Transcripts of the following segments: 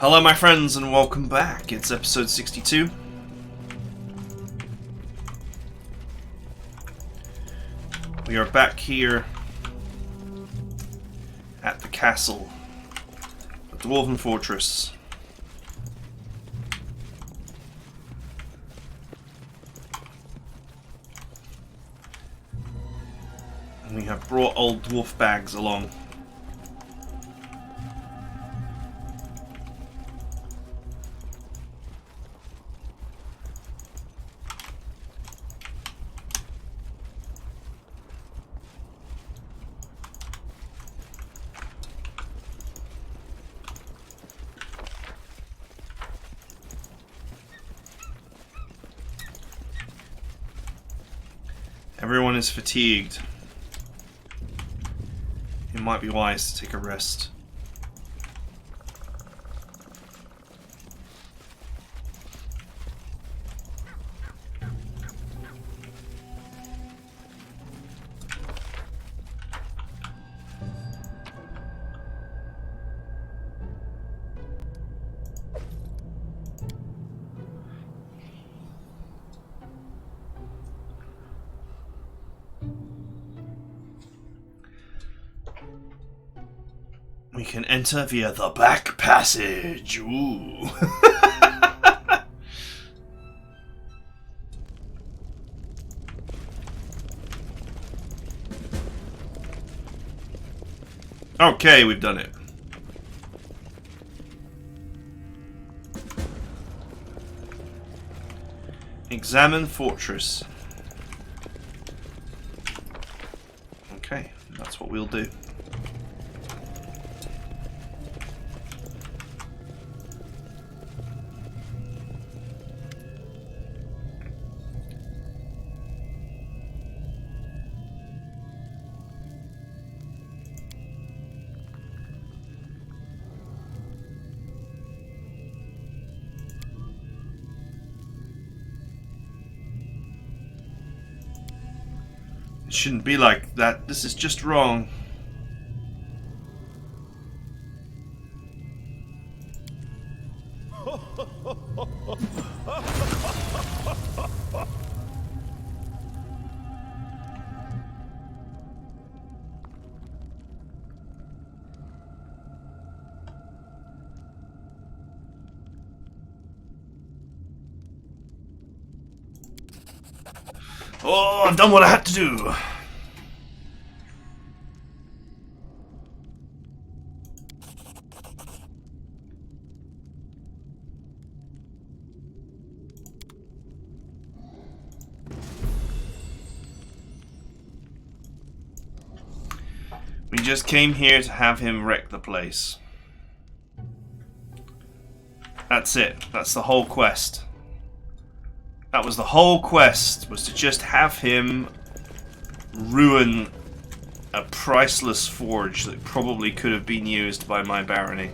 Hello my friends and welcome back. It's episode 62. We are back here at the castle, the Dwarven Fortress. And we have brought old dwarf bags along. Everyone is fatigued. It might be wise to take a rest. We can enter via the back passage. Ooh. Okay, we've done it. Examine fortress. Okay, that's what we'll do. It shouldn't be like that. This is just wrong. Oh, I've done what I had to do. We just came here to have him wreck the place. That's it. That's the whole quest. That was the whole quest, was to just have him ruin a priceless forge that probably could have been used by my barony.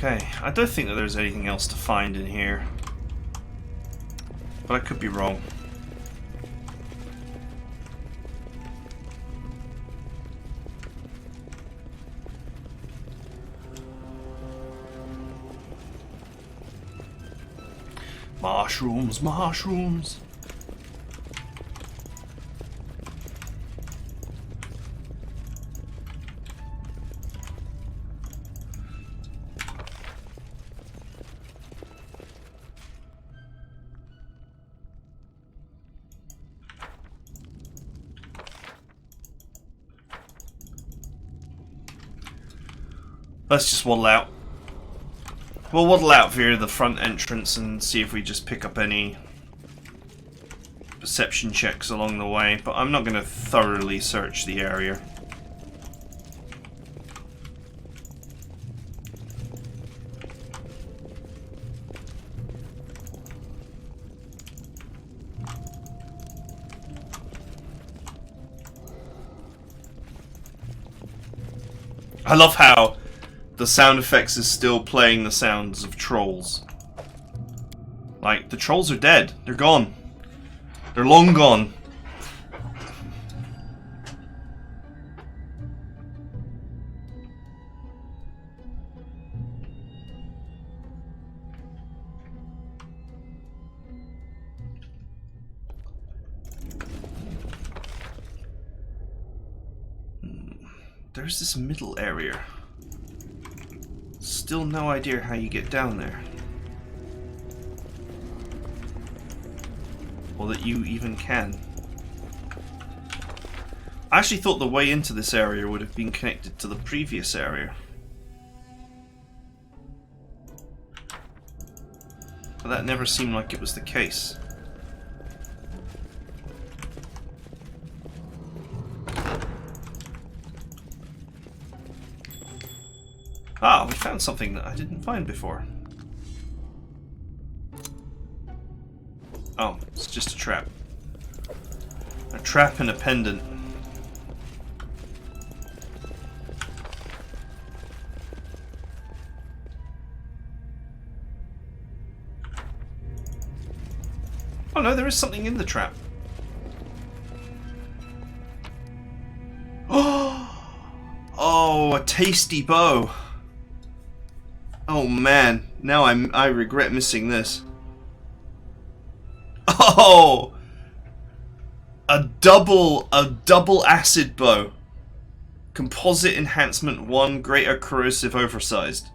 Okay, I don't think that there's anything else to find in here, but I could be wrong. Mushrooms, mushrooms. Let's just waddle out. We'll waddle out via the front entrance and see if we just pick up any perception checks along the way, but I'm not going to thoroughly search the area. I love how the sound effects is still playing the sounds of trolls. Like, the trolls are dead. They're gone. They're long gone. There's this middle area. Still no idea how you get down there. Or that you even can. I actually thought the way into this area would have been connected to the previous area. But that never seemed like it was the case. Ah, we found something that I didn't find before. Oh, it's just a trap. A trap and a pendant. Oh no, there is something in the trap. Oh, a tasty bow. Oh man, now I regret missing this. Oh, a double acid bow. Composite enhancement 1, greater corrosive oversized.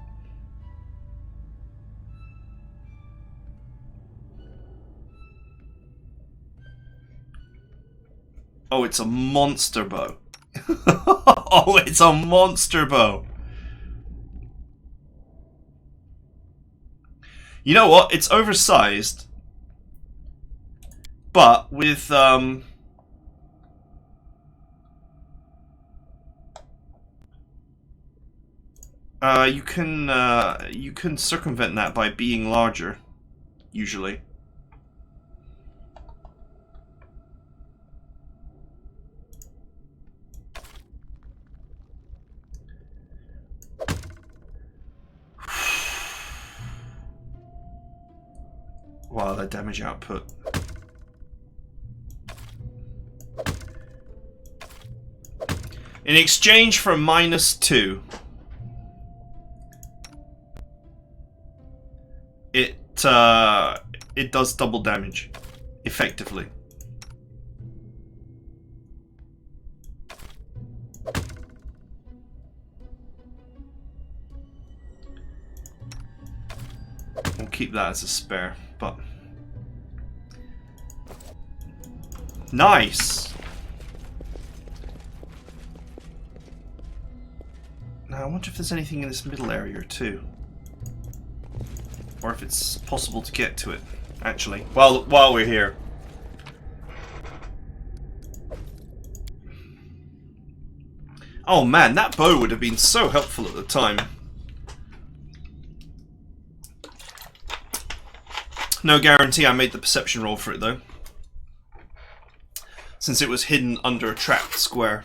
Oh, it's a monster bow. Oh, it's a monster bow. You know what? It's oversized, but with you can circumvent that by being larger, usually. Wow, the damage output. In exchange for -2, it does double damage, effectively. We'll keep that as a spare, but nice. Now I wonder if there's anything in this middle area too, or if it's possible to get to it. Actually, while we're here. Oh man, that bow would have been so helpful at the time. No guarantee I made the perception roll for it though, since it was hidden under a trapped square.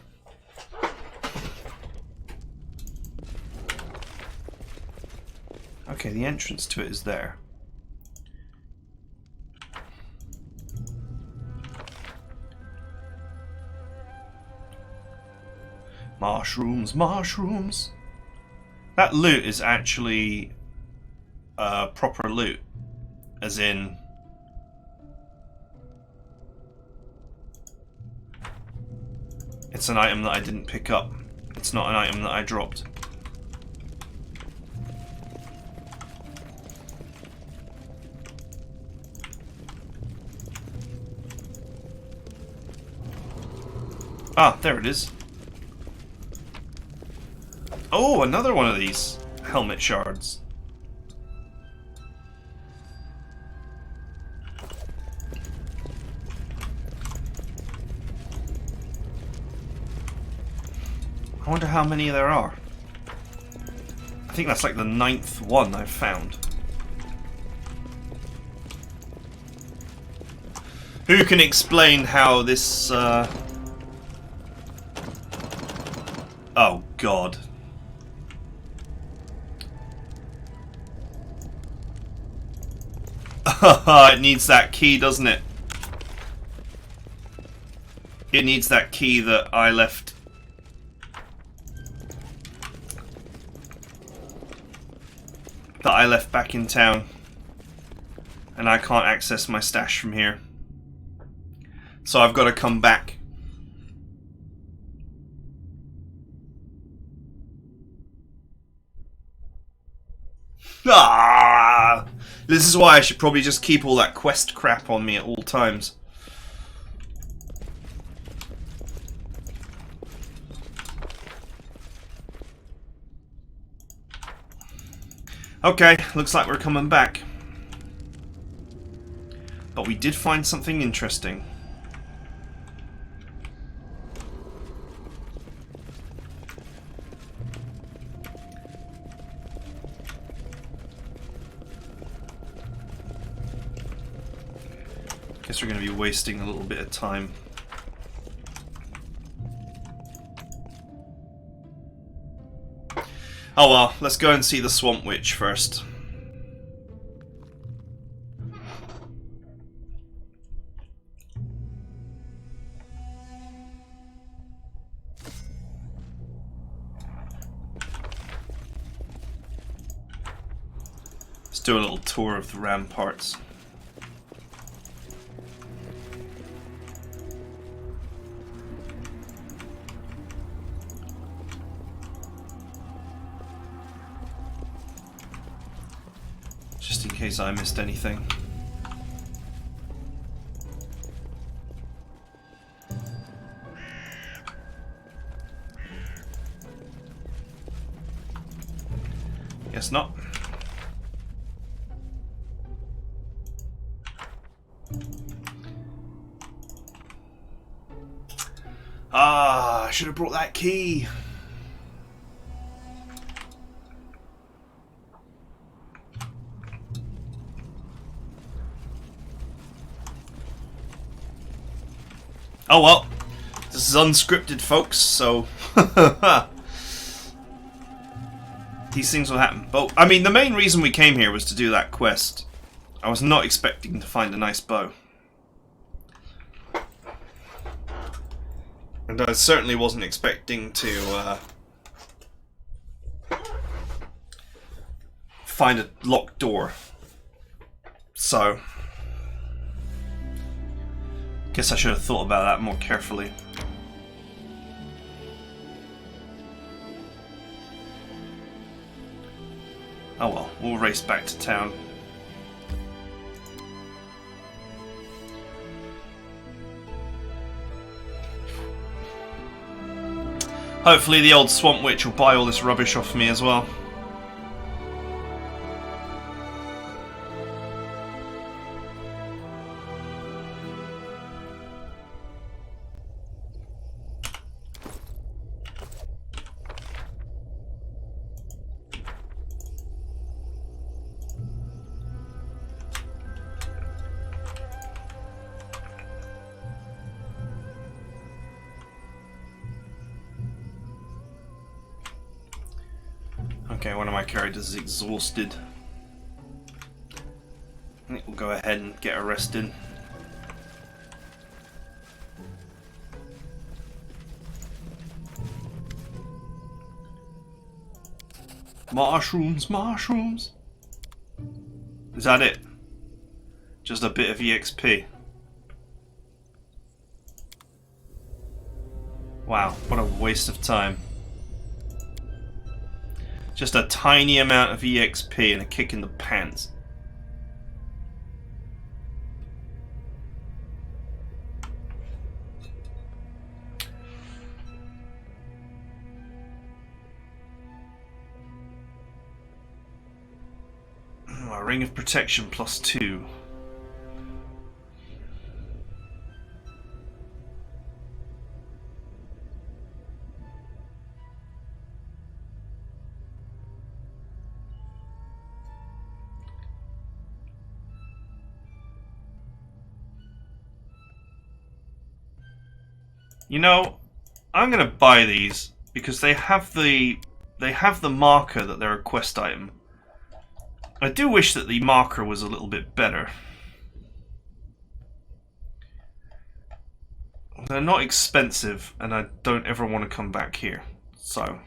Okay, the entrance to it is there. Mushrooms, mushrooms. That loot is actually proper loot. As in, it's an item that I didn't pick up. It's not an item that I dropped. Ah, there it is. Oh, another one of these helmet shards. I wonder how many there are. I think that's like the 9th one I've found. Who can explain how this... Oh god. It needs that key, doesn't it? It needs that key that I left. That I left back in town. And I can't access my stash from here. So I've got to come back. Ah! This is why I should probably just keep all that quest crap on me at all times. Okay, looks like we're coming back. But we did find something interesting. Guess we're going to be wasting a little bit of time. Oh well, let's go and see the Swamp Witch first. Let's do a little tour of the ramparts. Just in case I missed anything. Guess not. Ah, I should have brought that key. Oh well, this is unscripted, folks, so these things will happen. But, I mean, the main reason we came here was to do that quest. I was not expecting to find a nice bow. And I certainly wasn't expecting to find a locked door. So guess I should have thought about that more carefully. Oh well, we'll race back to town. Hopefully the old Swamp Witch will buy all this rubbish off me as well. Okay, one of my characters is exhausted. I think we'll go ahead and get arrested. Mushrooms, mushrooms. Is that it? Just a bit of EXP. Wow, what a waste of time. Just a tiny amount of EXP and a kick in the pants. A ring of protection +2. You know, I'm gonna buy these because they have the marker that they're a quest item. I do wish that the marker was a little bit better. They're not expensive, and I don't ever want to come back here. So...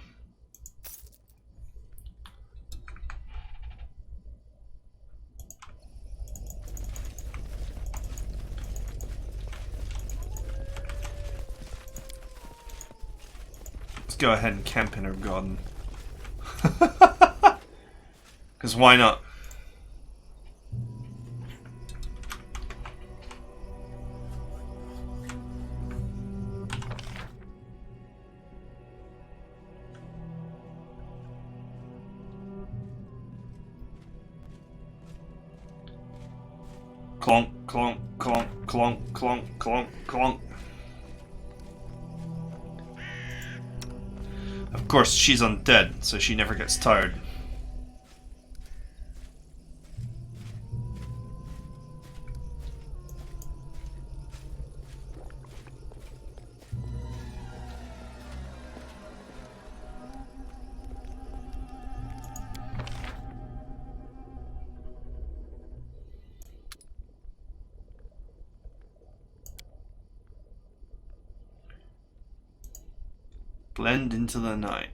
let's go ahead and camp in her garden. Because why not? Clonk, clonk, clonk, clonk, clonk, clonk, clonk. Of course, she's undead, so she never gets tired. Blend into the night.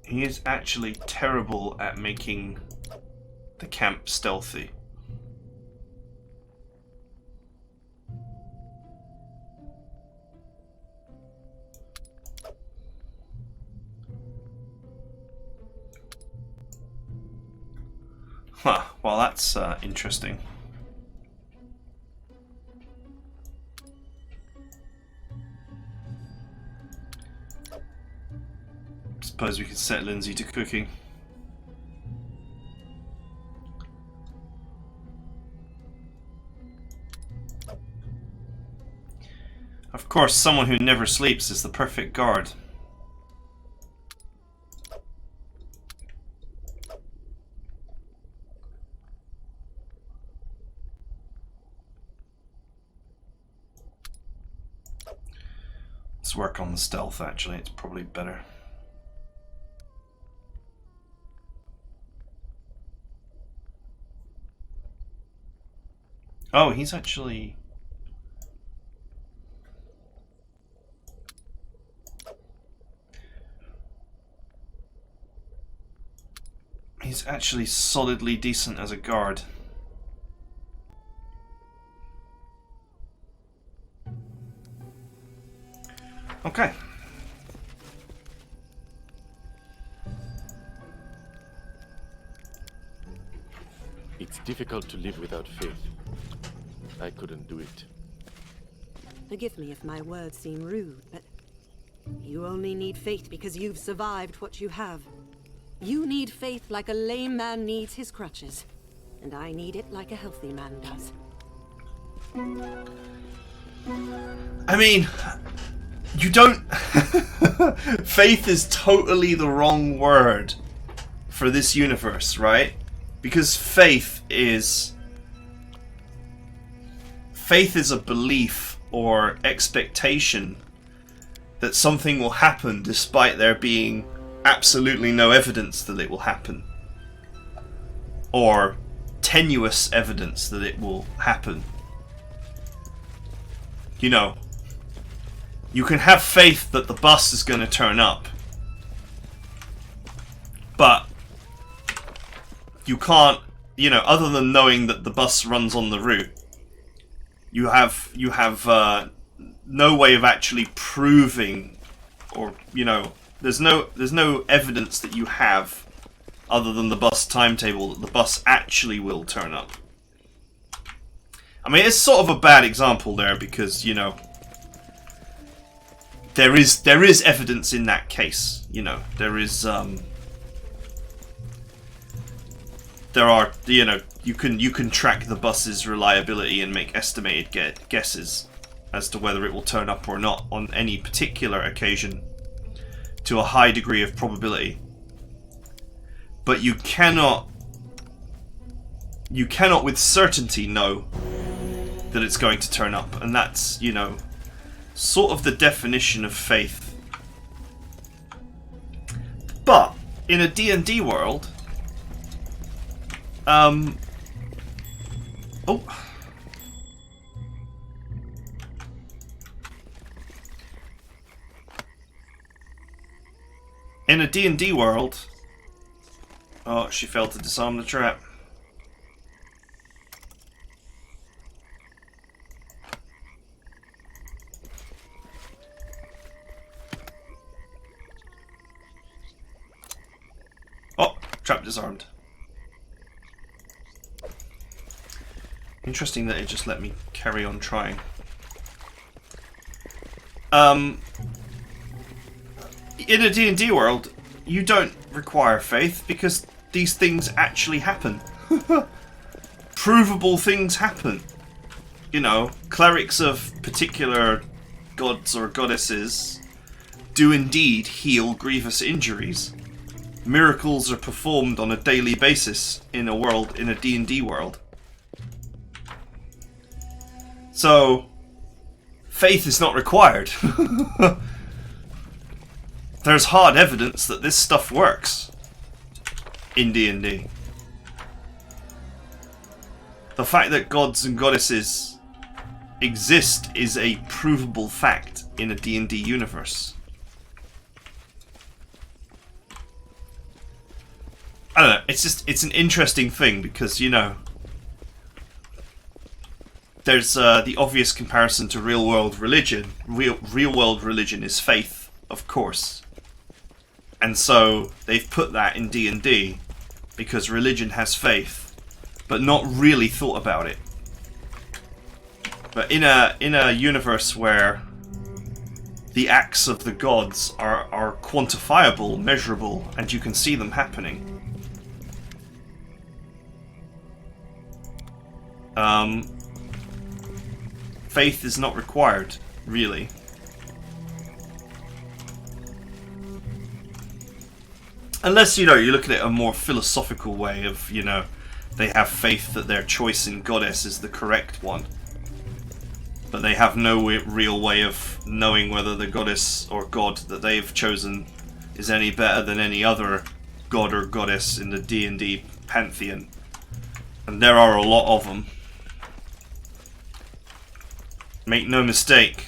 He is actually terrible at making the camp stealthy. Huh, well that's interesting. Suppose we could set Lindsay to cooking. Of course, someone who never sleeps is the perfect guard. Let's work on the stealth, actually. It's probably better. Oh, he's actually... he's actually solidly decent as a guard. Okay. It's difficult to live without faith. I couldn't do it. Forgive me if my words seem rude, but you only need faith because you've survived what you have. You need faith like a lame man needs his crutches, and I need it like a healthy man does. I mean, you don't... faith is totally the wrong word for this universe, right? Because faith is a belief or expectation that something will happen despite there being absolutely no evidence that it will happen. Or tenuous evidence that it will happen. You know, you can have faith that the bus is going to turn up, but you can't, you know, other than knowing that the bus runs on the route, you have no way of actually proving, or, you know, there's no evidence that you have other than the bus timetable that the bus actually will turn up. I mean, it's sort of a bad example there because, you know, there is evidence in that case. You know, there are, you know, you can track the bus's reliability and make estimated guesses as to whether it will turn up or not on any particular occasion to a high degree of probability. But you cannot with certainty know that it's going to turn up. And that's, you know, sort of the definition of faith. But in a D&D world, in a D&D world, oh, she failed to disarm the trap. Oh, trap disarmed. Interesting that it just let me carry on trying. In a D&D world, you don't require faith because these things actually happen. Provable things happen. You know, clerics of particular gods or goddesses do indeed heal grievous injuries. Miracles are performed on a daily basis in a D&D world. So, faith is not required. There's hard evidence that this stuff works in D&D. The fact that gods and goddesses exist is a provable fact in a D&D universe. I don't know, it's an interesting thing because, you know, there's the obvious comparison to real-world religion. Real-world religion is faith, of course. And so they've put that in D&D because religion has faith, but not really thought about it. But in a universe where the acts of the gods are quantifiable, measurable, and you can see them happening, faith is not required, really. Unless, you know, you look at it a more philosophical way of, you know, they have faith that their choice in goddess is the correct one. But they have no real way of knowing whether the goddess or god that they've chosen is any better than any other god or goddess in the D&D pantheon. And there are a lot of them. Make no mistake.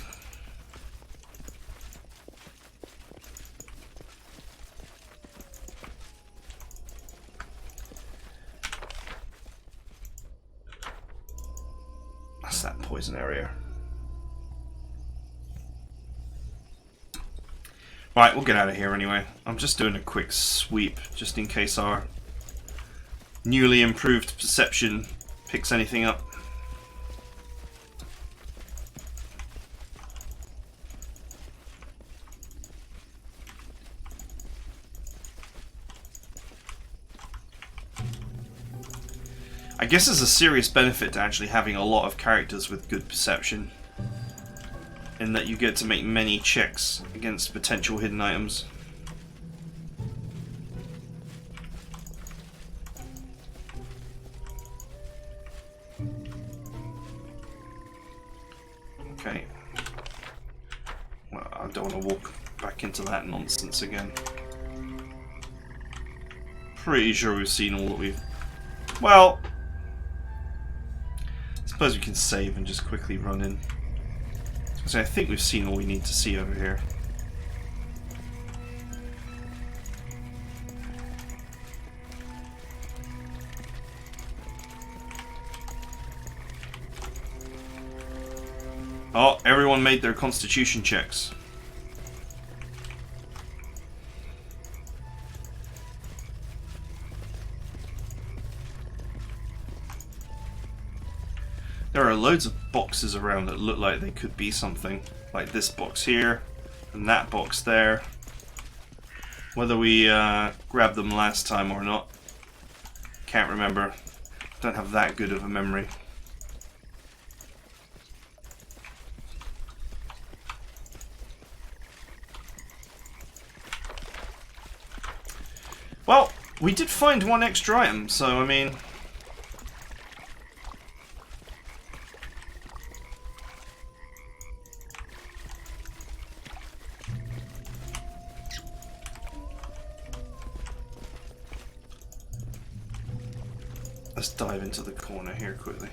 That's that poison area. Right, we'll get out of here anyway. I'm just doing a quick sweep, just in case our newly improved perception picks anything up. I guess there's a serious benefit to actually having a lot of characters with good perception, in that you get to make many checks against potential hidden items. Okay. Well, I don't want to walk back into that nonsense again. Pretty sure we've seen all that we've... Well... I suppose we can save and just quickly run in. So I think we've seen all we need to see over here. Oh, everyone made their constitution checks. There are loads of boxes around that look like they could be something. Like this box here, and that box there. Whether we grabbed them last time or not, can't remember. Don't have that good of a memory. Well, we did find one extra item, so I mean... Let's dive into the corner here quickly.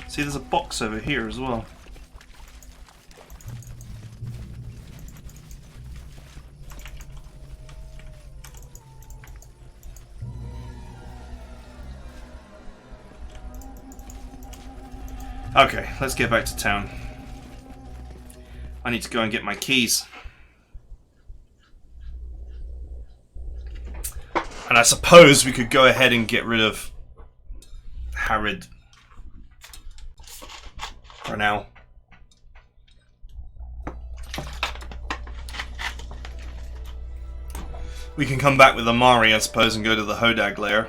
See, there's a box over here as well. Okay, let's get back to town. I need to go and get my keys. And I suppose we could go ahead and get rid of Harrod for now. We can come back with Amari, I suppose, and go to the Hodag lair.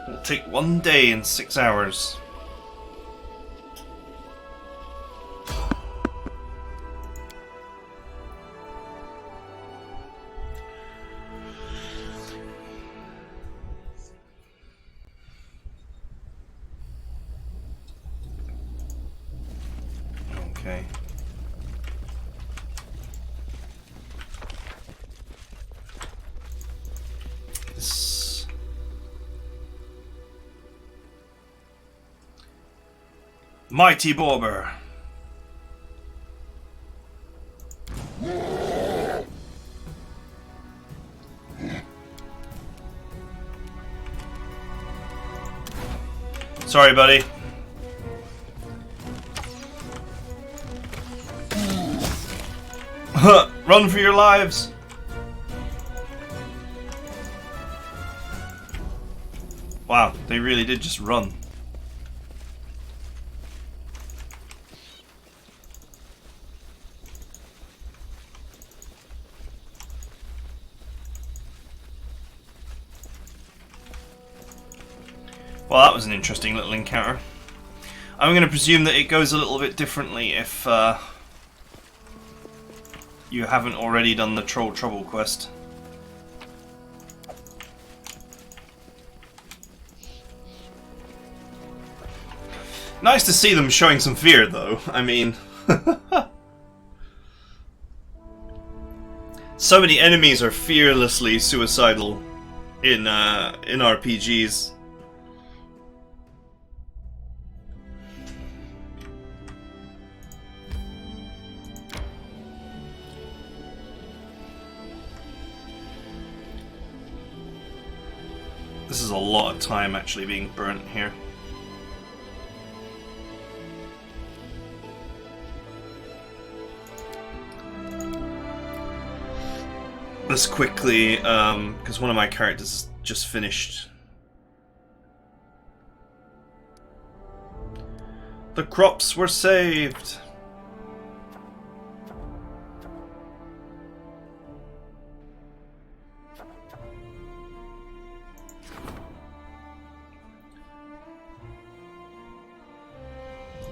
It'll take 1 day and 6 hours. Okay. This... Mighty Borber. Sorry, buddy. Run for your lives! Wow, they really did just run. Well, that was an interesting little encounter. I'm going to presume that it goes a little bit differently if you haven't already done the Troll Trouble quest. Nice to see them showing some fear, though. I mean... so many enemies are fearlessly suicidal in RPGs. This is a lot of time actually being burnt here. Let's quickly, because one of my characters just finished. The crops were saved!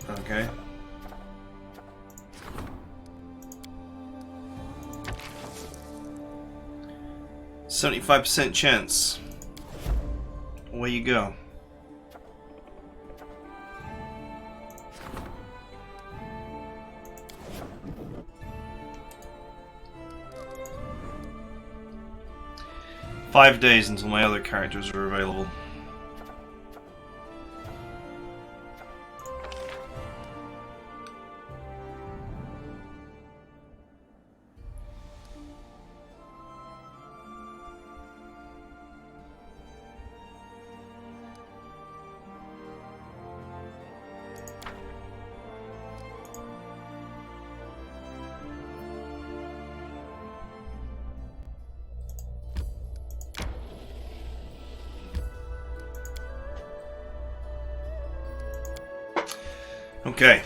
Okay. %75 chance. Away you go. Five days until my other characters are available. Okay.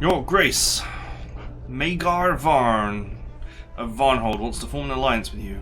Your Grace, Magar Varn of Varnhold wants to form an alliance with you.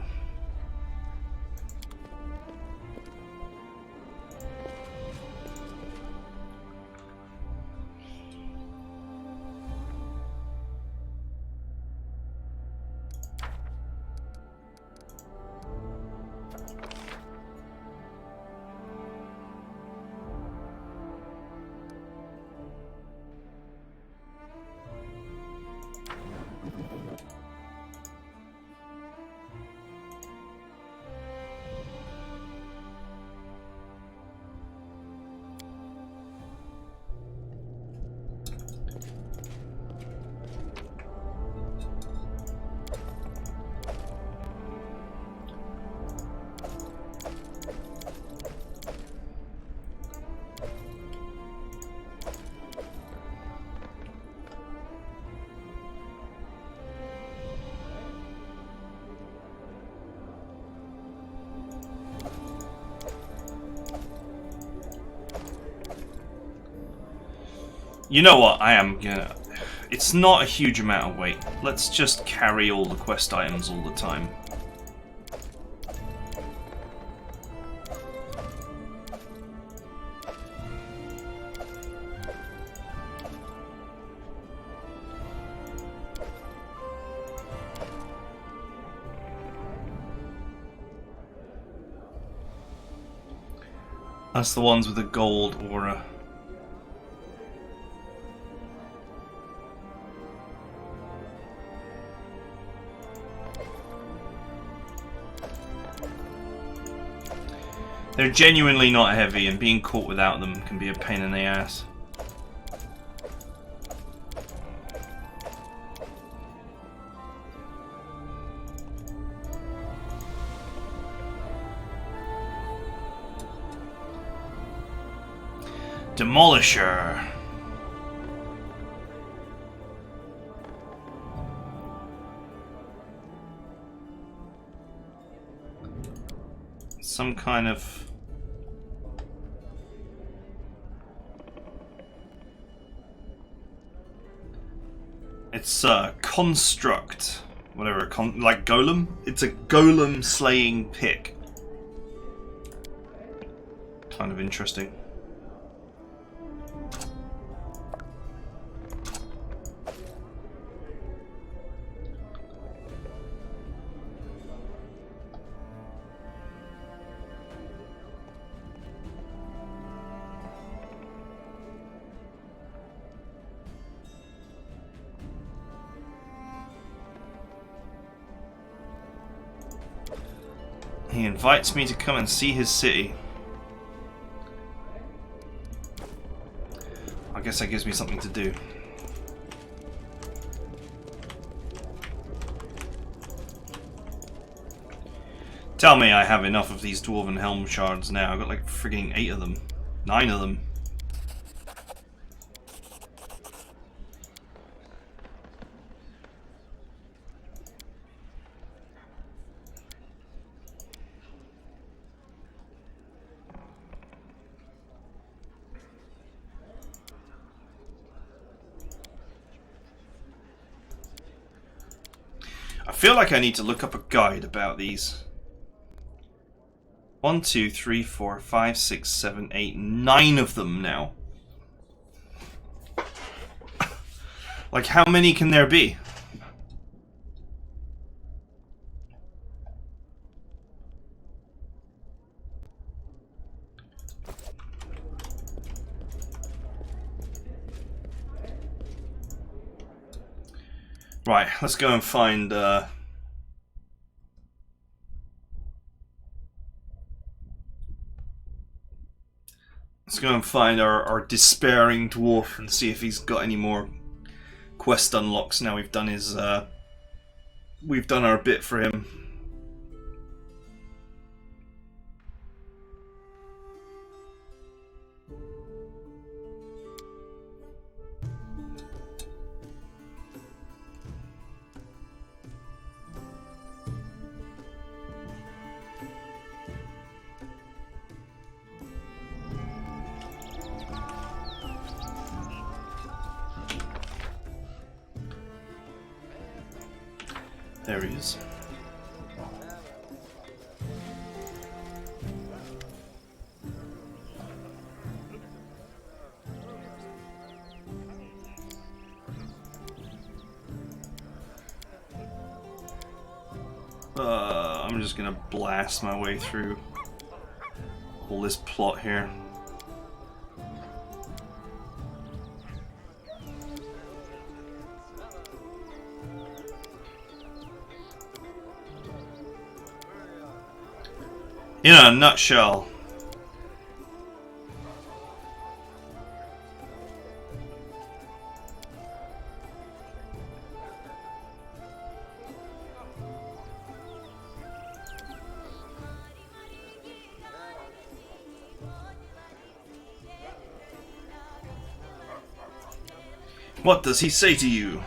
You know what, I am gonna... It's not a huge amount of weight. Let's just carry all the quest items all the time. That's the ones with the gold aura. They're genuinely not heavy, and being caught without them can be a pain in the ass. Demolisher. Some kind of... It's a construct, whatever, like golem? It's a golem slaying pick. Kind of interesting. He invites me to come and see his city. I guess that gives me something to do. Tell me I have enough of these Dwarven Helm shards now. I've got like frigging 8 of them. 9 of them. I feel like I need to look up a guide about these. 1, 2, 3, 4, 5, 6, 7, 8, 9 of them now. Like, how many can there be? Right, let's go and find let's go and find our despairing dwarf and see if he's got any more quest unlocks now we've done his we've done our bit for him. There he is. I'm just gonna blast my way through all this plot here. In a nutshell. What does he say to you?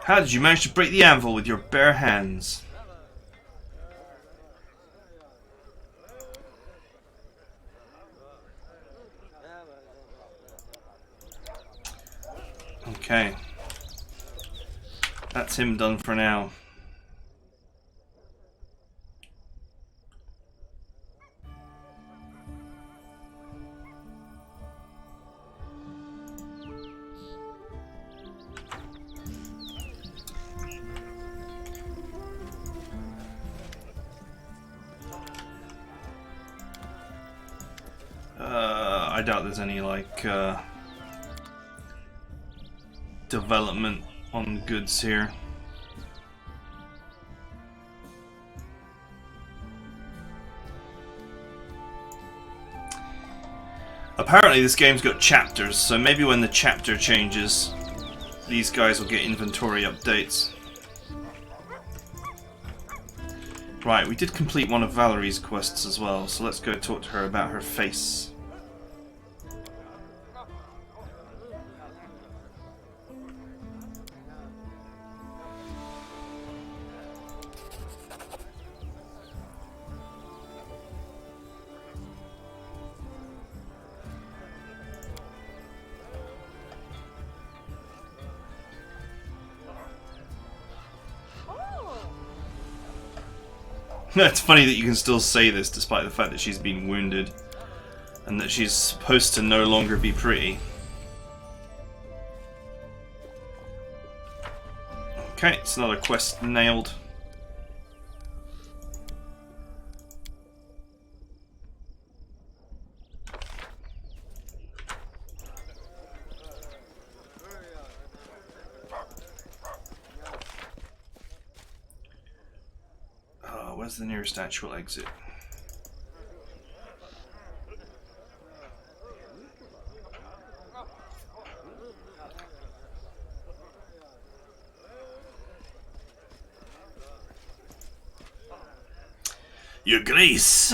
How did you manage to break the anvil with your bare hands? Okay. That's him done for now. I doubt there's any like development on goods here. Apparently this game's got chapters, so maybe when the chapter changes, these guys will get inventory updates. Right, we did complete one of Valerie's quests as well, so let's go talk to her about her face. It's funny that you can still say this despite the fact that she's been wounded and that she's supposed to no longer be pretty. Okay, it's another quest nailed. Where's the nearest actual exit? Your Grace!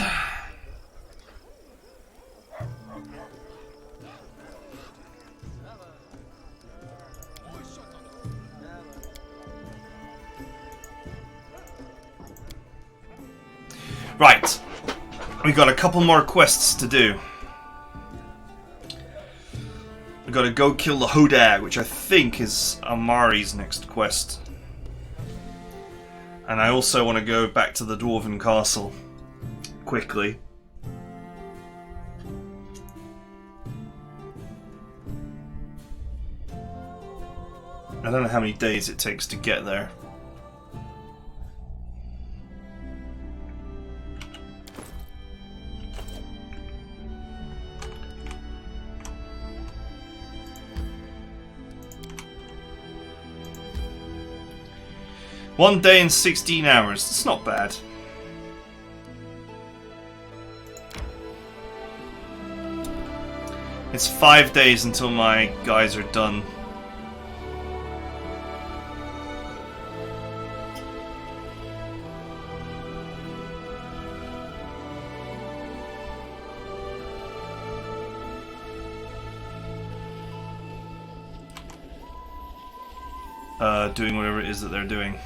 Right, we got a couple more quests to do. We gotta go kill the Hodag, which I think is Amari's next quest. And I also want to go back to the Dwarven Castle quickly. I don't know how many days it takes to get there. One day and 16 hours. It's not bad. It's 5 days until my guys are done. doing whatever it is that they're doing.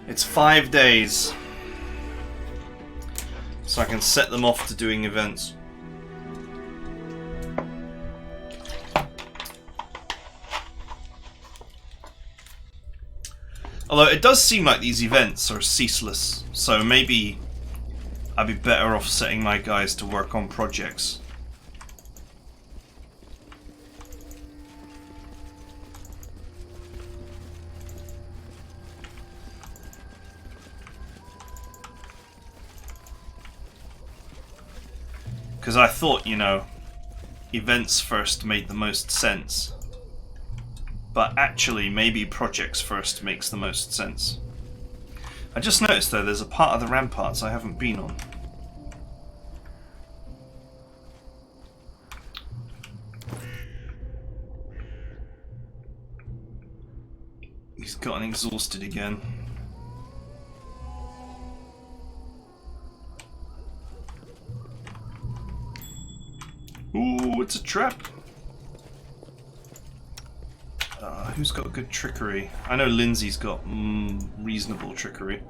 It's 5 days, so I can set them off to doing events. Although it does seem like these events are ceaseless, so maybe I'd be better off setting my guys to work on projects. Because I thought, you know, events first made the most sense. But actually, maybe projects first makes the most sense. I just noticed though, there's a part of the ramparts I haven't been on. He's gotten exhausted again. Ooh, it's a trap! Who's got good trickery? I know Lindsay's got reasonable trickery.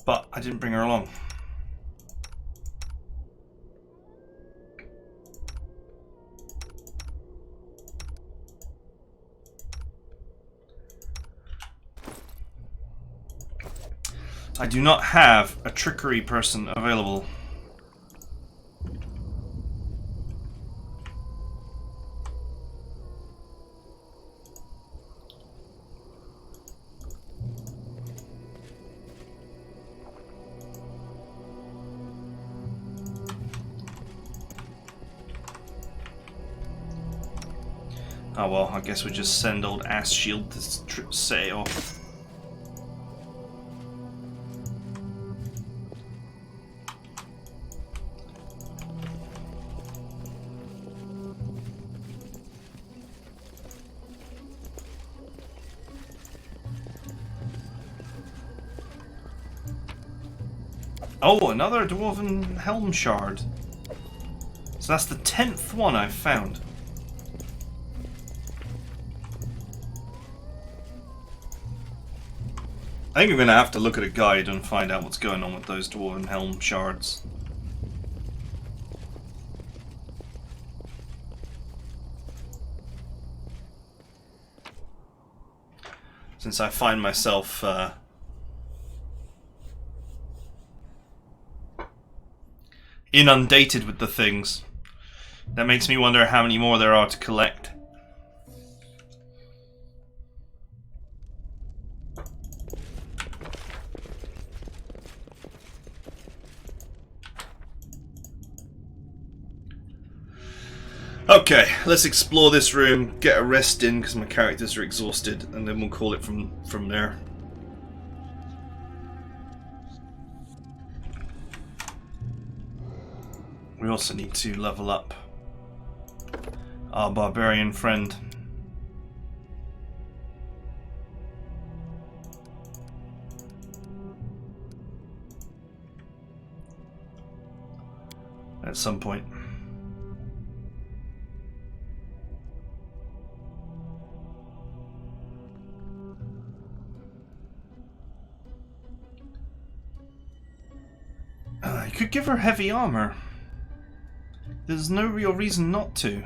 But I didn't bring her along. I do not have a trickery person available. Oh well, I guess we just send old Ass Shield to set it off. Oh, another Dwarven Helm Shard. So that's the 10th one I've found. I think I'm going to have to look at a guide and find out what's going on with those Dwarven Helm Shards. Since I find myself inundated with the things. That makes me wonder how many more there are to collect. Okay, let's explore this room, get a rest in because my characters are exhausted, and then we'll call it from there. We also need to level up our barbarian friend. At some point. I could give her heavy armor. There's no real reason not to.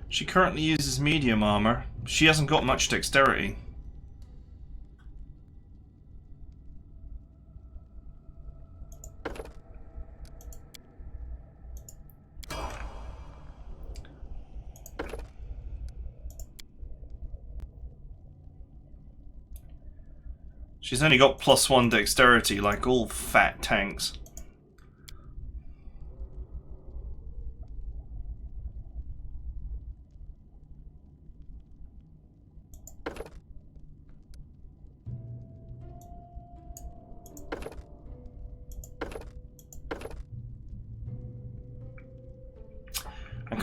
She currently uses medium armor. She hasn't got much dexterity. She's only got +1 dexterity, like all fat tanks.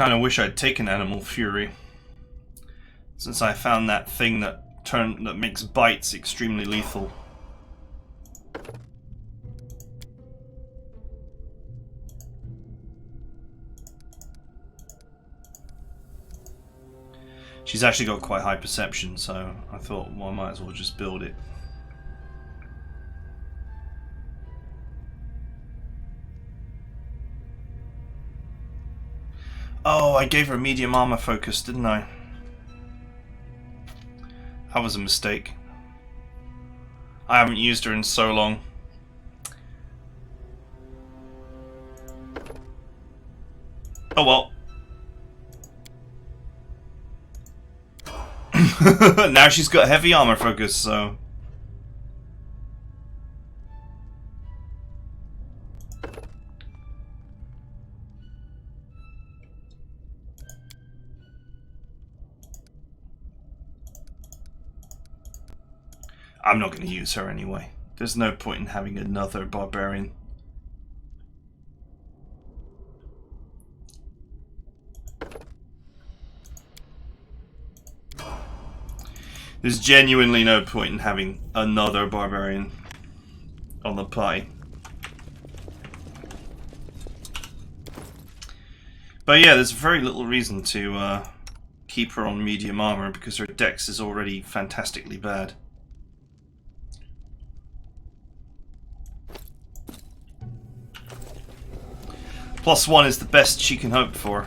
kind of wish I'd taken Animal Fury, since I found that thing that makes bites extremely lethal. She's actually got quite high perception, so I thought, well, I might as well just build it. Oh, I gave her medium armor focus, didn't I? That was a mistake. I haven't used her in so long. Oh well. Now she's got heavy armor focus, so... I'm not going to use her anyway. There's no point in having another barbarian. There's genuinely no point in having another barbarian on the party. But yeah, there's very little reason to keep her on medium armor because her dex is already fantastically bad. +1 is the best she can hope for.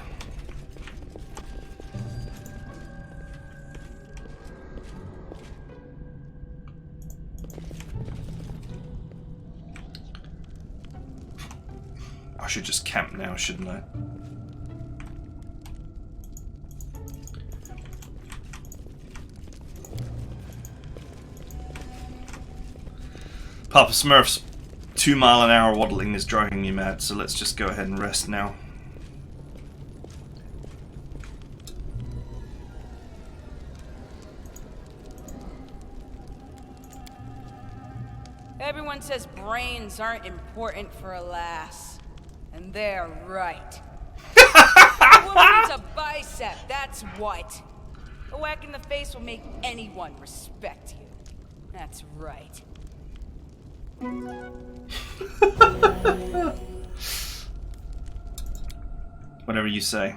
I should just camp now, shouldn't I? Papa Smurf's 2-mile-an-hour waddling is driving me mad, so let's just go ahead and rest now. Everyone says brains aren't important for a lass. And they're right. A woman needs a bicep, that's what. A whack in the face will make anyone respect you. That's right. Whatever you say.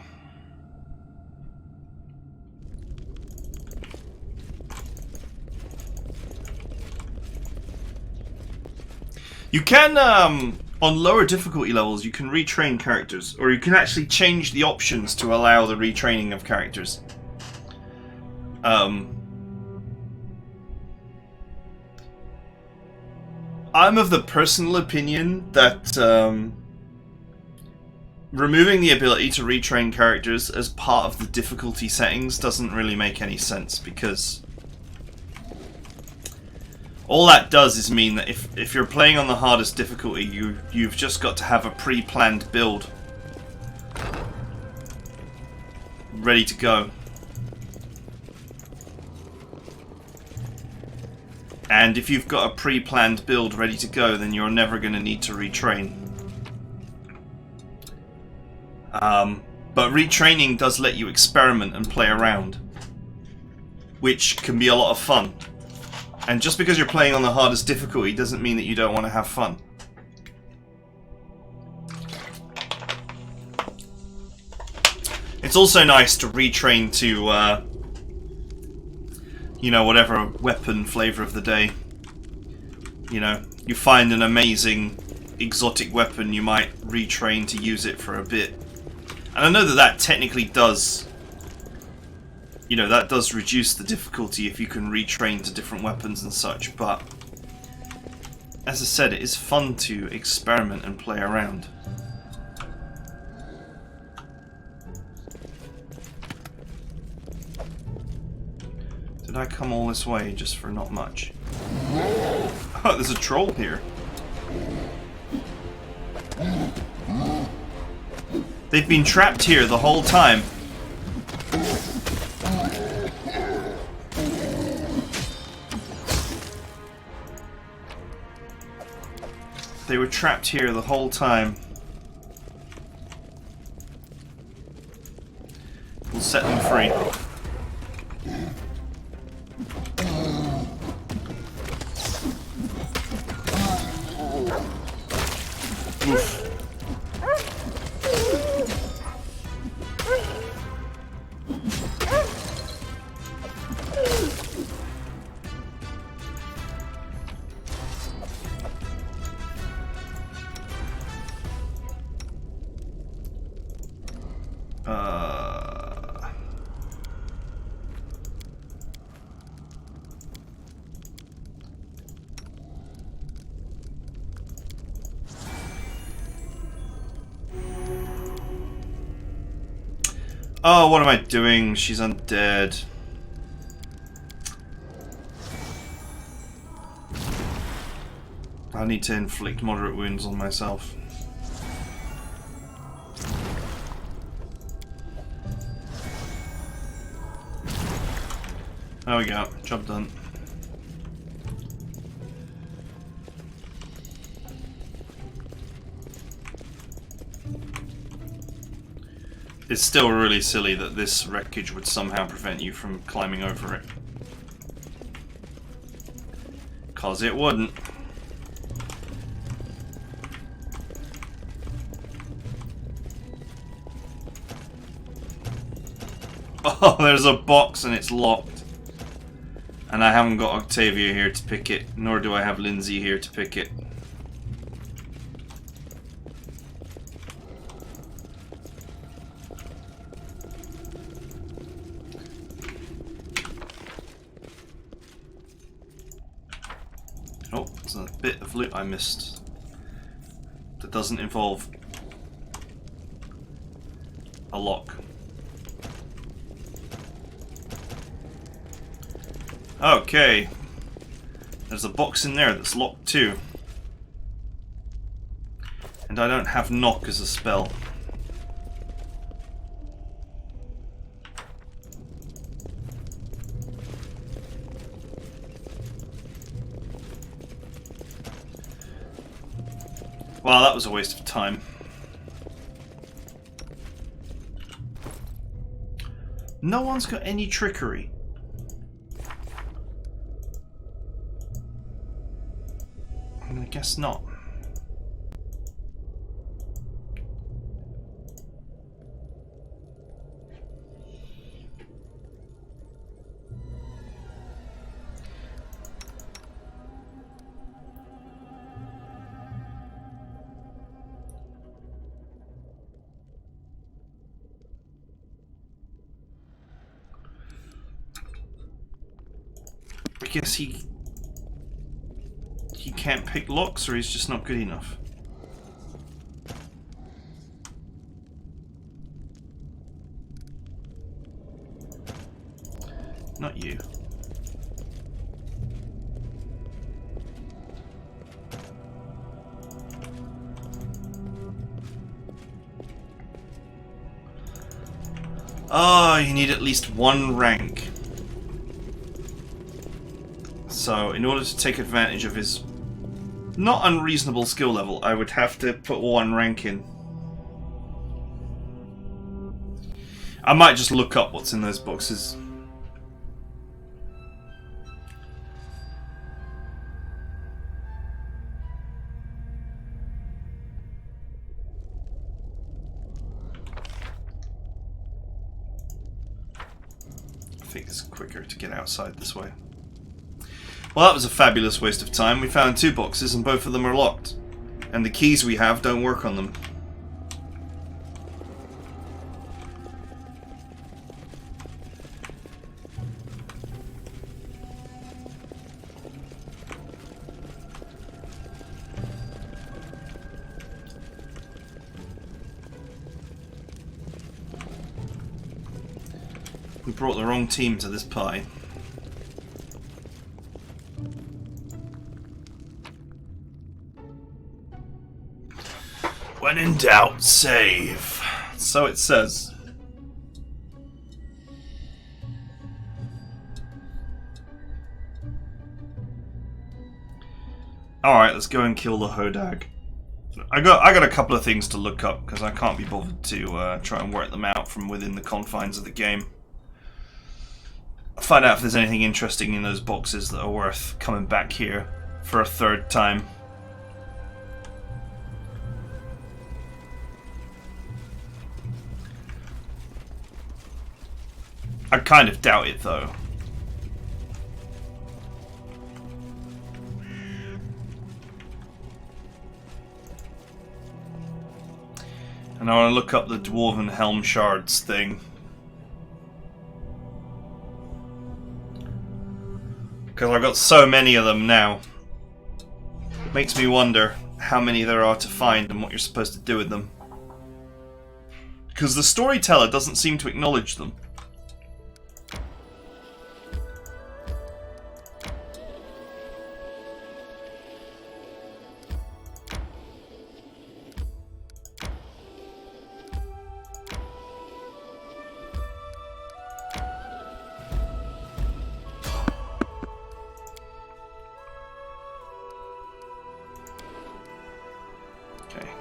You can, on lower difficulty levels, you can retrain characters, or you can actually change the options to allow the retraining of characters. I'm of the personal opinion that removing the ability to retrain characters as part of the difficulty settings doesn't really make any sense, because all that does is mean that if you're playing on the hardest difficulty, you've just got to have a pre-planned build ready to go. And if you've got a pre-planned build ready to go, then you're never going to need to retrain. But retraining does let you experiment and play around, which can be a lot of fun. And just because you're playing on the hardest difficulty doesn't mean that you don't want to have fun. It's also nice to retrain to, you know, whatever weapon flavor of the day. You know, you find an amazing exotic weapon, you might retrain to use it for a bit. And I know that that technically does, you know, that does reduce the difficulty if you can retrain to different weapons and such, but as I said, it is fun to experiment and play around. Did I come all this way just for not much? Oh, there's a troll here. They've been trapped here the whole time. They were trapped here the whole time. set them free. Oof. Oh, what am I doing? She's undead. I need to inflict moderate wounds on myself. There we go. Job done. It's still really silly that this wreckage would somehow prevent you from climbing over it. 'Cause it wouldn't. Oh, there's a box and it's locked. And I haven't got Octavia here to pick it, nor do I have Lindsay here to pick it. Oh, there's a bit of loot I missed. That doesn't involve a lock. Okay. There's a box in there that's locked too. And I don't have knock as a spell. Wow, that was a waste of time. No one's got any trickery. I guess not. I guess he can't pick locks, or he's just not good enough. Not you. Oh, you need at least one rank. So, in order to take advantage of his not unreasonable skill level, I would have to put one rank in. I might just look up what's in those boxes. I think it's quicker to get outside this way. Well, that was a fabulous waste of time. We found 2 boxes and both of them are locked. And the keys we have don't work on them. We brought the wrong team to this pie. When in doubt, save. So it says. Alright, let's go and kill the Hodag. I got a couple of things to look up because I can't be bothered to try and work them out from within the confines of the game. I'll find out if there's anything interesting in those boxes that are worth coming back here for a third time. I kind of doubt it though. And I want to look up the Dwarven Helm Shards thing. Because I've got so many of them now. It makes me wonder how many there are to find and what you're supposed to do with them. Because the storyteller doesn't seem to acknowledge them.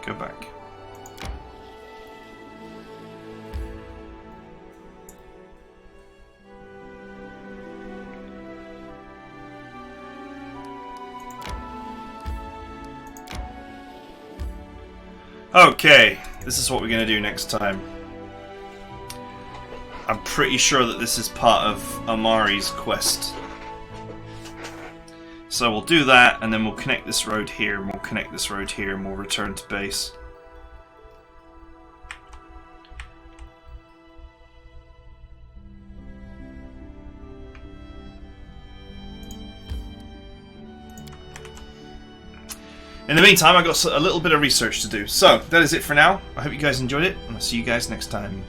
Go back. Okay, this is what we're going to do next time. I'm pretty sure that this is part of Amari's quest. So we'll do that, and then we'll connect this road here, and we'll connect this road here, and we'll return to base. In the meantime, I've got a little bit of research to do. So, that is it for now. I hope you guys enjoyed it, and I'll see you guys next time.